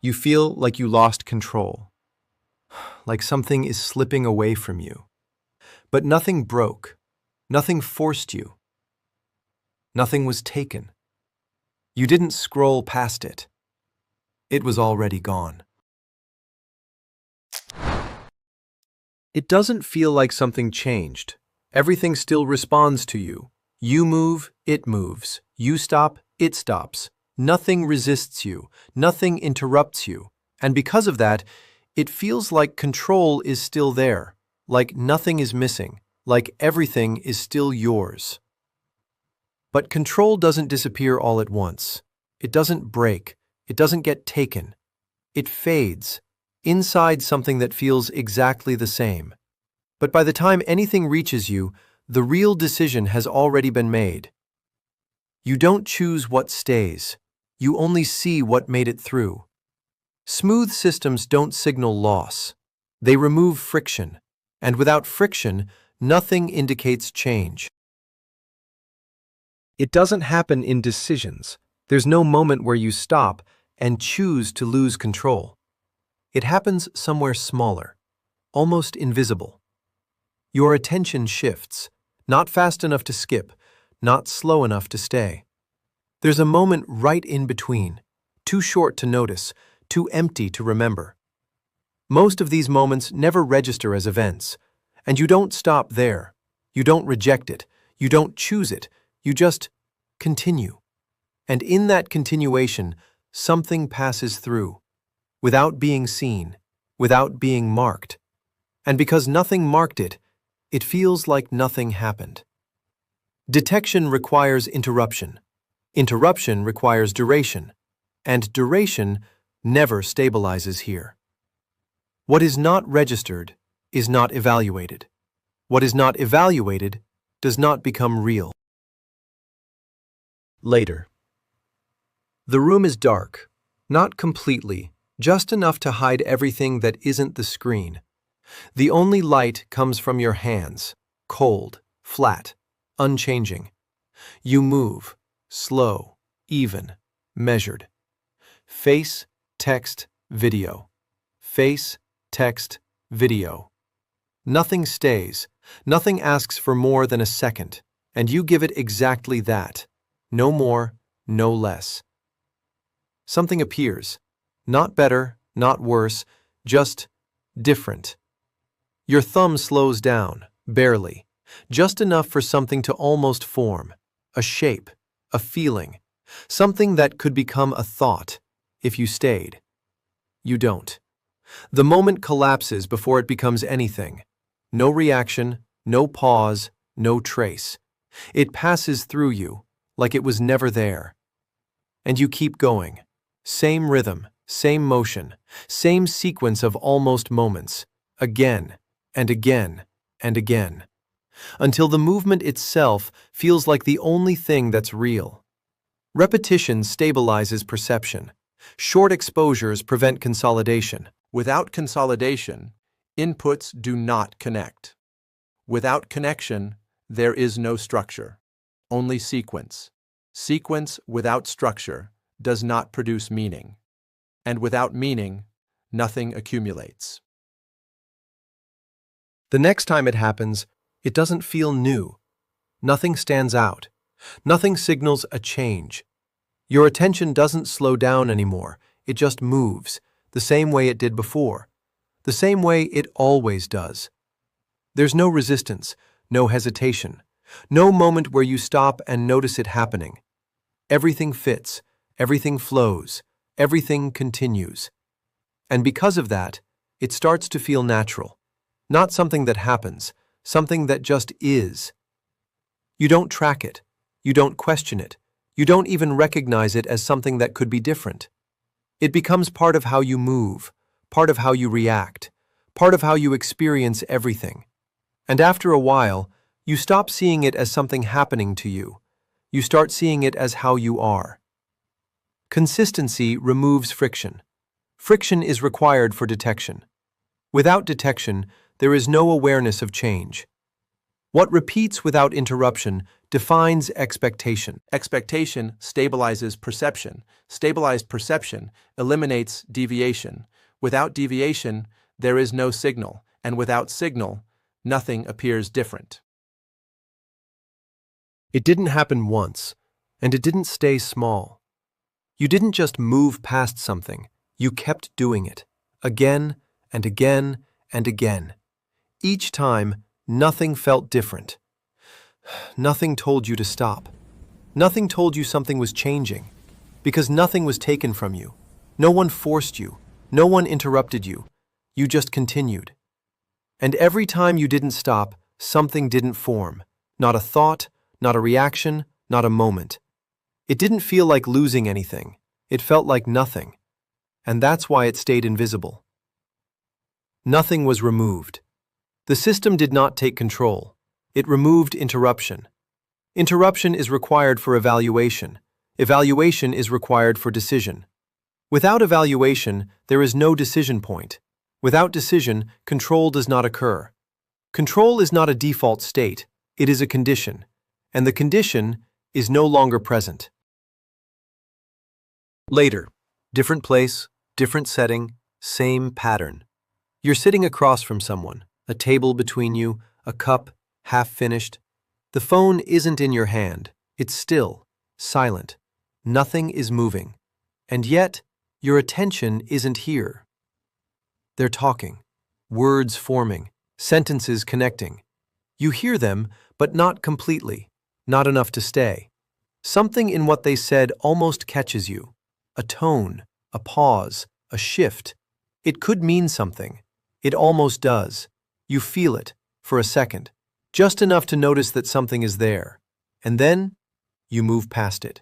You feel like you lost control, like something is slipping away from you. But nothing broke, nothing forced you, nothing was taken. You didn't scroll past it. It was already gone. It doesn't feel like something changed. Everything still responds to you. You move, it moves. You stop, it stops. Nothing resists you. Nothing interrupts you. And because of that, it feels like control is still there, like nothing is missing, like everything is still yours. But control doesn't disappear all at once. It doesn't break. It doesn't get taken. It fades inside something that feels exactly the same. But by the time anything reaches you, the real decision has already been made. You don't choose what stays. You only see what made it through. Smooth systems don't signal loss. They remove friction. And without friction, nothing indicates change. It doesn't happen in decisions. There's no moment where you stop and choose to lose control. It happens somewhere smaller, almost invisible. Your attention shifts, not fast enough to skip, not slow enough to stay. There's a moment right in between, too short to notice, too empty to remember. Most of these moments never register as events, and you don't stop there. You don't reject it. You don't choose it. You just continue. And in that continuation, something passes through, without being seen, without being marked. And because nothing marked it, it feels like nothing happened. Detection requires interruption. Interruption requires duration. And duration never stabilizes here. What is not registered is not evaluated. What is not evaluated does not become real. Later. The room is dark, not completely, just enough to hide everything that isn't the screen. The only light comes from your hands, cold, flat, unchanging. You move, slow, even, measured. Face, text, video. Face, text, video. Nothing stays, nothing asks for more than a second, and you give it exactly that. No more, no less. Something appears. Not better, not worse, just different. Your thumb slows down, barely, just enough for something to almost form, a shape, a feeling, something that could become a thought if you stayed. You don't. The moment collapses before it becomes anything. No reaction, no pause, no trace. It passes through you, like it was never there. And you keep going. Same rhythm, same motion, same sequence of almost moments, again and again and again, until the movement itself feels like the only thing that's real. Repetition stabilizes perception. Short exposures prevent consolidation. Without consolidation, inputs do not connect. Without connection, there is no structure, only sequence. Sequence without structure does not produce meaning, and without meaning, nothing accumulates. The next time it happens, it doesn't feel new. Nothing stands out. Nothing signals a change. Your attention doesn't slow down anymore. It just moves, the same way it did before, the same way it always does. There's no resistance, no hesitation, no moment where you stop and notice it happening. Everything fits, everything flows, everything continues. And because of that, it starts to feel natural, not something that happens, something that just is. You don't track it, you don't question it, you don't even recognize it as something that could be different. It becomes part of how you move, part of how you react, part of how you experience everything. And after a while, you stop seeing it as something happening to you. You start seeing it as how you are. Consistency removes friction. Friction is required for detection. Without detection, there is no awareness of change. What repeats without interruption defines expectation. Expectation stabilizes perception. Stabilized perception eliminates deviation. Without deviation, there is no signal, and without signal, nothing appears different. It didn't happen once, and it didn't stay small. You didn't just move past something, you kept doing it, again and again and again. Each time, nothing felt different. Nothing told you to stop. Nothing told you something was changing, because nothing was taken from you. No one forced you. No one interrupted you. You just continued. And every time you didn't stop, something didn't form. Not a thought, not a reaction, not a moment. It didn't feel like losing anything. It felt like nothing. And that's why it stayed invisible. Nothing was removed. The system did not take control. It removed interruption. Interruption is required for evaluation. Evaluation is required for decision. Without evaluation, there is no decision point. Without decision, control does not occur. Control is not a default state. It is a condition. And the condition is no longer present. Later, different place, different setting, same pattern. You're sitting across from someone, a table between you, a cup, half finished. The phone isn't in your hand. It's still, silent. Nothing is moving. And yet, your attention isn't here. They're talking, words forming, sentences connecting. You hear them, but not completely, not enough to stay. Something in what they said almost catches you. A tone, a pause, a shift. It could mean something. It almost does. You feel it, for a second, just enough to notice that something is there. And then, you move past it.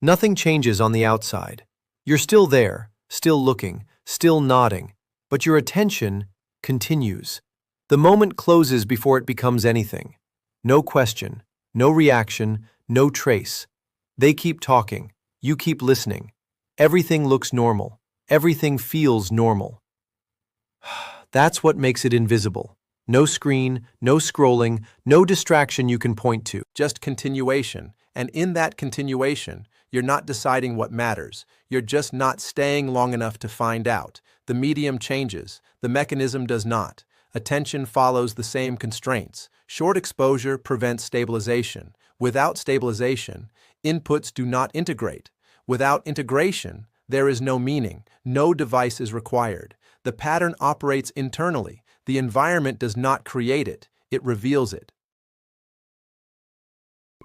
Nothing changes on the outside. You're still there, still looking, still nodding, but your attention continues. The moment closes before it becomes anything. No question, no reaction, no trace. They keep talking. You keep listening. Everything looks normal. Everything feels normal. That's what makes it invisible. No screen, no scrolling, no distraction you can point to. Just continuation. And in that continuation, you're not deciding what matters. You're just not staying long enough to find out. The medium changes. The mechanism does not. Attention follows the same constraints. Short exposure prevents stabilization. Without stabilization, inputs do not integrate. Without integration, there is no meaning. No device is required. The pattern operates internally. The environment does not create it. It reveals it.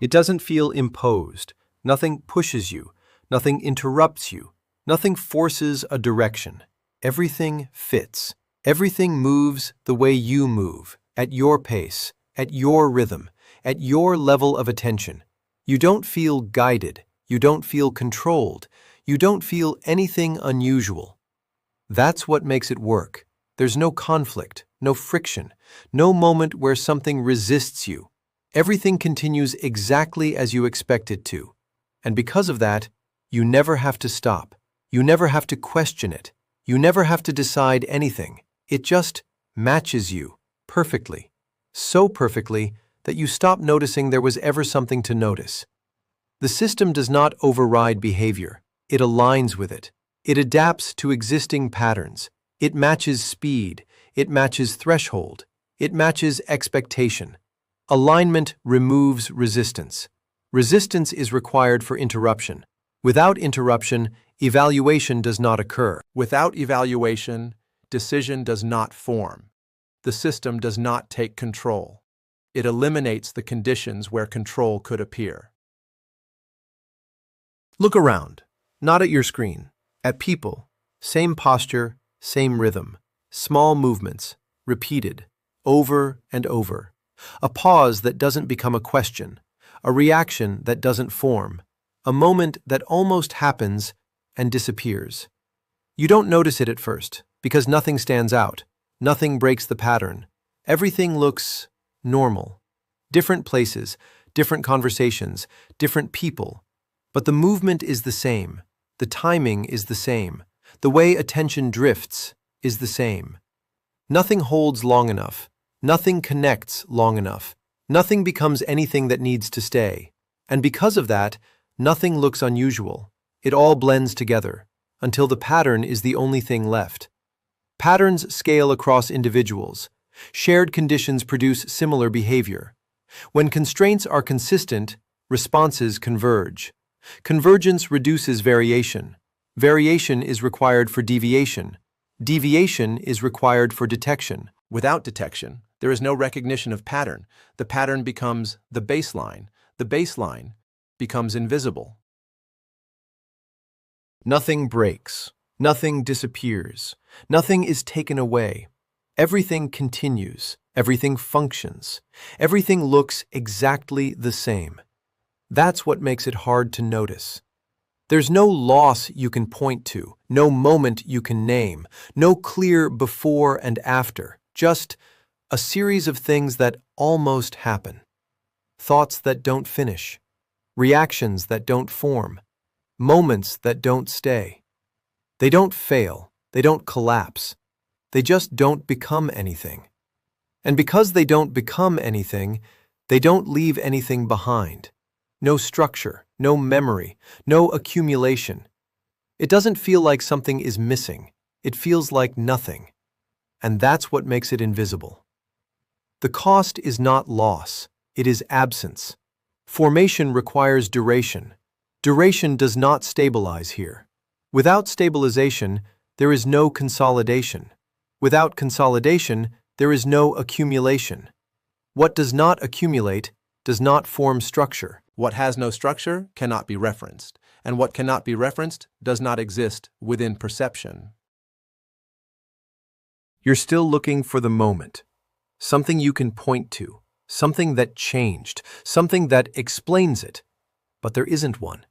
It doesn't feel imposed. Nothing pushes you. Nothing interrupts you. Nothing forces a direction. Everything fits. Everything moves the way you move, at your pace, at your rhythm, at your level of attention. You don't feel guided. You don't feel controlled. You don't feel anything unusual. That's what makes it work. There's no conflict, no friction, no moment where something resists you. Everything continues exactly as you expect it to. And because of that, you never have to stop. You never have to question it. You never have to decide anything. It just matches you perfectly. So perfectly that you stop noticing there was ever something to notice. The system does not override behavior. It aligns with it. It adapts to existing patterns. It matches speed. It matches threshold. It matches expectation. Alignment removes resistance. Resistance is required for interruption. Without interruption, evaluation does not occur. Without evaluation, decision does not form. The system does not take control. It eliminates the conditions where control could appear. Look around, not at your screen, at people. Same posture, same rhythm, small movements, repeated, over and over. A pause that doesn't become a question, a reaction that doesn't form, a moment that almost happens and disappears. You don't notice it at first, because nothing stands out, nothing breaks the pattern. Everything looks normal. Different places, different conversations, different people. But the movement is the same. The timing is the same. The way attention drifts is the same. Nothing holds long enough. Nothing connects long enough. Nothing becomes anything that needs to stay. And because of that, nothing looks unusual. It all blends together, until the pattern is the only thing left. Patterns scale across individuals. Shared conditions produce similar behavior. When constraints are consistent, responses converge. Convergence reduces variation. Variation is required for deviation. Deviation is required for detection. Without detection, there is no recognition of pattern. The pattern becomes the baseline. The baseline becomes invisible. Nothing breaks. Nothing disappears. Nothing is taken away. Everything continues. Everything functions. Everything looks exactly the same. That's what makes it hard to notice. There's no loss you can point to, no moment you can name, no clear before and after, just a series of things that almost happen. Thoughts that don't finish, reactions that don't form, moments that don't stay. They don't fail, they don't collapse, they just don't become anything. And because they don't become anything, they don't leave anything behind. No structure, no memory, no accumulation. It doesn't feel like something is missing. It feels like nothing. And that's what makes it invisible. The cost is not loss, it is absence. Formation requires duration. Duration does not stabilize here. Without stabilization, there is no consolidation. Without consolidation, there is no accumulation. What does not accumulate does not form structure. What has no structure cannot be referenced, and what cannot be referenced does not exist within perception. You're still looking for the moment, something you can point to, something that changed, something that explains it, but there isn't one.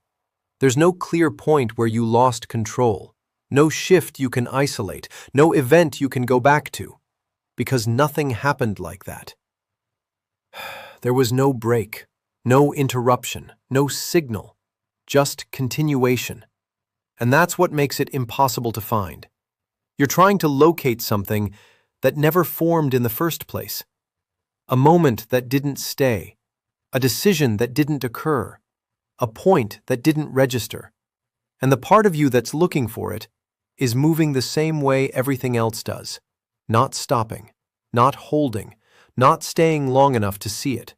There's no clear point where you lost control, no shift you can isolate, no event you can go back to, because nothing happened like that. There was no break. No interruption, no signal, just continuation. And that's what makes it impossible to find. You're trying to locate something that never formed in the first place. A moment that didn't stay, a decision that didn't occur, a point that didn't register. And the part of you that's looking for it is moving the same way everything else does, not stopping, not holding, not staying long enough to see it.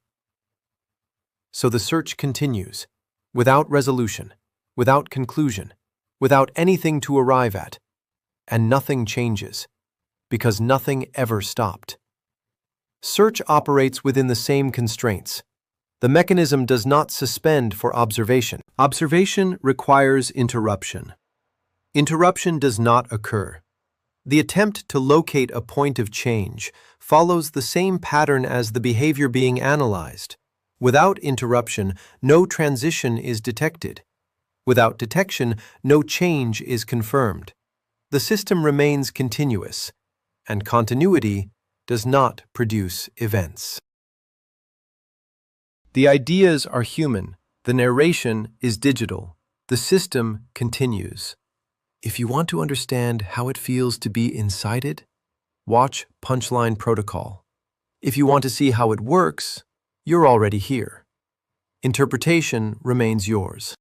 So the search continues, without resolution, without conclusion, without anything to arrive at, and nothing changes, because nothing ever stopped. Search operates within the same constraints. The mechanism does not suspend for observation. Observation requires interruption. Interruption does not occur. The attempt to locate a point of change follows the same pattern as the behavior being analyzed. Without interruption, no transition is detected. Without detection, no change is confirmed. The system remains continuous, and continuity does not produce events. The ideas are human, the narration is digital, the system continues. If you want to understand how it feels to be inside it, watch PUNCHLINE Protocol. If you want to see how it works, you're already here. Interpretation remains yours.